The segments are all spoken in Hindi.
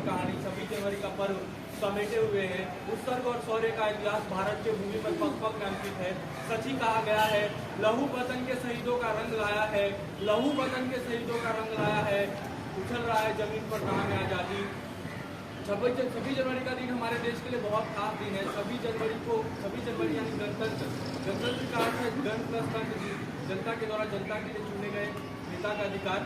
कहानी 26 जनवरी का पर्व समेटे हुए हैं। उत्सर्ग और शौर्य का इतिहास भारत के भूमि पर पग पग में अंकित है। सच ही कहा गया है, लहू वतन के शहीदों का रंग लाया है, लहू वतन के शहीदों का रंग लाया है। उछल रहा है जमीन पर कहाँ में आजादी। 26 जनवरी का दिन हमारे देश के लिए बहुत खास दिन है। 26 जनवरी यानी गणतंत्र का अर्थ है गण प्लस तंत्र, जनता के द्वारा जनता के लिए चुने गए नेता का अधिकार।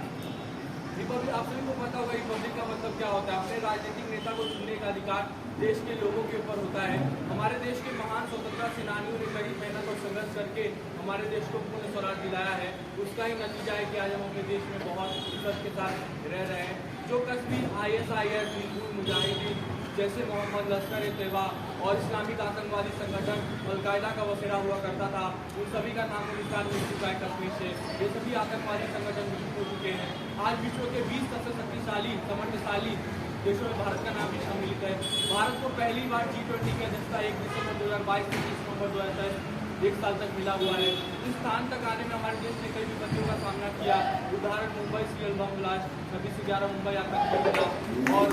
रिपब्लिक, आप सभी को पता होगा रिपब्लिक का मतलब क्या होता है। अपने राजनीतिक नेता को चुनने का अधिकार देश के लोगों के ऊपर होता है। हमारे देश के महान स्वतंत्रता सेनानियों ने कड़ी मेहनत और संघर्ष करके हमारे देश को पूर्ण स्वराज दिलाया है। उसका ही नतीजा है कि आज हम अपने देश में बहुत इज्जत के साथ रह रहे हैं। जो कश्मीर ISIS, हिंदू मुजाहिदीन जैसे मोहम्मद लश्कर ए तैयबा और इस्लामिक आतंकवादी संगठन अलकायदा का बसेरा हुआ करता था, उन सभी का नाम निशान मिल चुका है कश्मीर से। ये सभी आतंकवादी संगठन विलुप्त हो चुके हैं। आज विश्व के 20 सबसे शक्तिशाली समर्थशाली देशों में भारत का नाम भी सम्मिलित है। भारत को पहली बार G20 की अध्यक्षता 1 दिसंबर 2022 से 30 नवंबर 2023 1 साल तक मिला हुआ है। इस स्थान तक आने में हमारे देश ने कई विपत्तियों का सामना किया। उदाहरण Mumbai serial bomb blast, 26/11 Mumbai आतंकी हमला और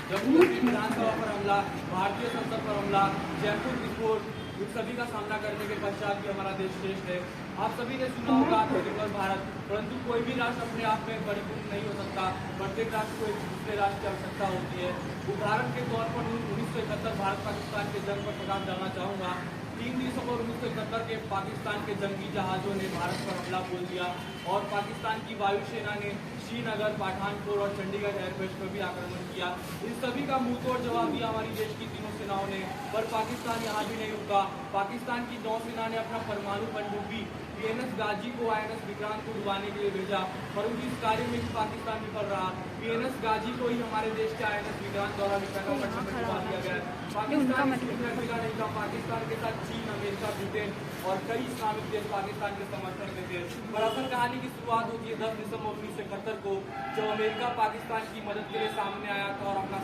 जम्मू कश्मीर विधानसभा पर हमला, भारतीय संसद पर हमला, जयपुर विस्फोट, इन सभी का सामना करने के पश्चात भी हमारा देश श्रेष्ठ है। आप सभी ने सुना होगा आत्मनिर्भर भारत, परंतु कोई भी राष्ट्र अपने आप में परिपूर्ण नहीं हो सकता। प्रत्येक राष्ट्र को एक दूसरे राष्ट्र की आवश्यकता होती है। उदाहरण के तौर पर 1971 भारत पाकिस्तान के जंग पर प्रकाश डालना चाहूँगा। 3 दिसंबर 1971 के पाकिस्तान के जंगी जहाजों ने भारत पर हमला बोल दिया और पाकिस्तान की वायुसेना ने श्रीनगर, पठानकोट और चंडीगढ़ एयरबेस पर भी आक्रमण किया। इन सभी का मुंहतोड़ जवाब दिया हमारी देश की तीनों सेनाओं ने। पर पाकिस्तान यहाँ भी नहीं रुका। पाकिस्तान की नौसेना ने अपना परमाणु पनडुब्बी PNS गाजी को INS विक्रांत को डुबाने के लिए भेजा, परंतु इस कार्य में भी पाकिस्तान विफल रहा। PNS गाजी को ही हमारे देश के INS विक्रांत द्वारा विशाखापट्टनम में डुबा दिया गया। पाकिस्तान नहीं था। पाकिस्तान के साथ चीन, अमेरिका, ब्रिटेन और कई इस्लामिक देश पाकिस्तान के समर्थन में थे। पर असल कहानी की शुरुआत होती है 10 दिसंबर 1971 को, जब अमेरिका पाकिस्तान की मदद के लिए सामने आया था और अपना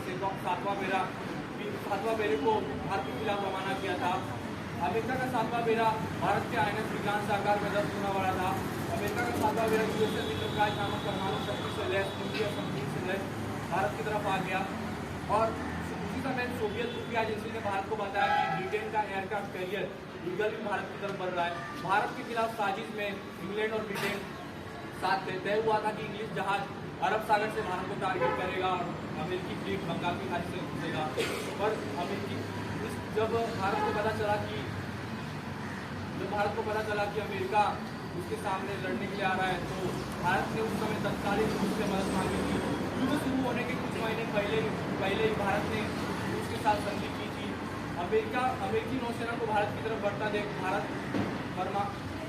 सातवां बेड़े को भारत के खिलाफ रवाना किया था। अमेरिका का 7वां बेड़ा भारत के INS विक्रांत से आकार में 10 गुना बड़ा था। अमेरिका का 7वां बेड़ा USS इंटरप्राइज नामक परमाणु शक्ति से लैस न्यूक्लियर संधि से लैस भारत की तरफ आ गया और उसी समय सोवियत खुफिया एजेंसी ने भारत को बताया कि ब्रिटेन का एयरक्राफ्ट कैरियर ईगल भी भारत की तरफ बढ़ रहा है। भारत के खिलाफ साजिश में इंग्लैंड और ब्रिटेन साथ तय हुआ था कि इंग्लिश जहाज अरब सागर से भारत को टारगेट करेगा और अमेरिकी फ्लीट बंगाल की खाड़ी से घुसेगा। पर जब भारत को पता चला कि अमेरिका उसके सामने लड़ने के लिए आ रहा है, तो भारत ने उस समय तत्कालीन रूस से मदद मांगी थी। युद्ध शुरू होने के कुछ महीने पहले ही भारत ने उसके साथ संधि की थी। अमेरिकी नौसेना को भारत की तरफ बढ़ता देख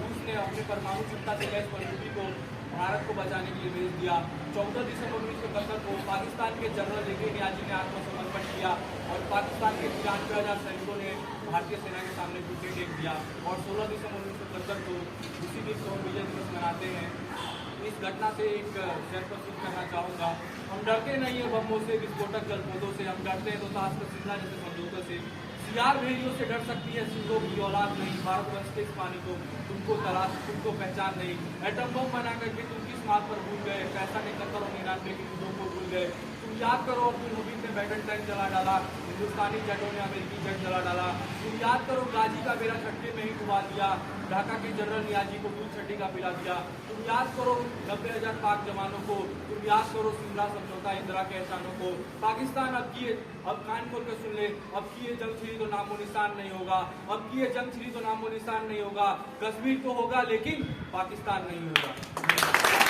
रूस ने अपने परमाणु क्षमता से लैस पनडुब्बी को भारत को बचाने के लिए भेज दिया। 14 दिसंबर 1971 को पाकिस्तान के जनरल AK नियाजी ने आत्मसमर्पण किया और पाकिस्तान के 93,000 सैनिकों ने भारतीय सेना के सामने घुटने टेक दिया और 16 दिसंबर 1971 को उसी दिन को विजय दिवस मनाते हैं। इस घटना से एक शेर प्रस्तुत करना चाहूँगा। हम डरते नहीं है बमों से, विस्फोटक जलपोतों से, हम डरते हैं तो सास का सिलना जैसे समझौतों से। सियार भेड़ियों से डर सकती है सिंधों की औलाद नहीं। भारतवर्ष के इस पानी को तुमको पहचान नहीं। एटम बम बना करके तुम किस बात पर भूल गए, पैसा ने 71 और 99 के युद्धों को भूल गए। तुम याद करो अब्दुल हमीद ने बैटल टैंक जला डाला, हिंदुस्तानी जेटों ने अमेरिकी जेट जला डाला। तुम याद करो गाजी का बेड़ा छट्टे में ही डुबा दिया, ढाका के जनरल नियाजी को दूध छट्टी का पिला दिया। तुम याद करो 90,000 पाक जवानों को। तुम याद करो सिमला समझौता, इंदिरा के एहसानों को। पाकिस्तान अब कान खोल कर सुन ले, अब की ये जंग छिड़ी तो नामो निशान नहीं होगा। अब की ये जंग छिड़ी तो नामो निशान नहीं होगा। कश्मीर तो होगा लेकिन पाकिस्तान नहीं होगा।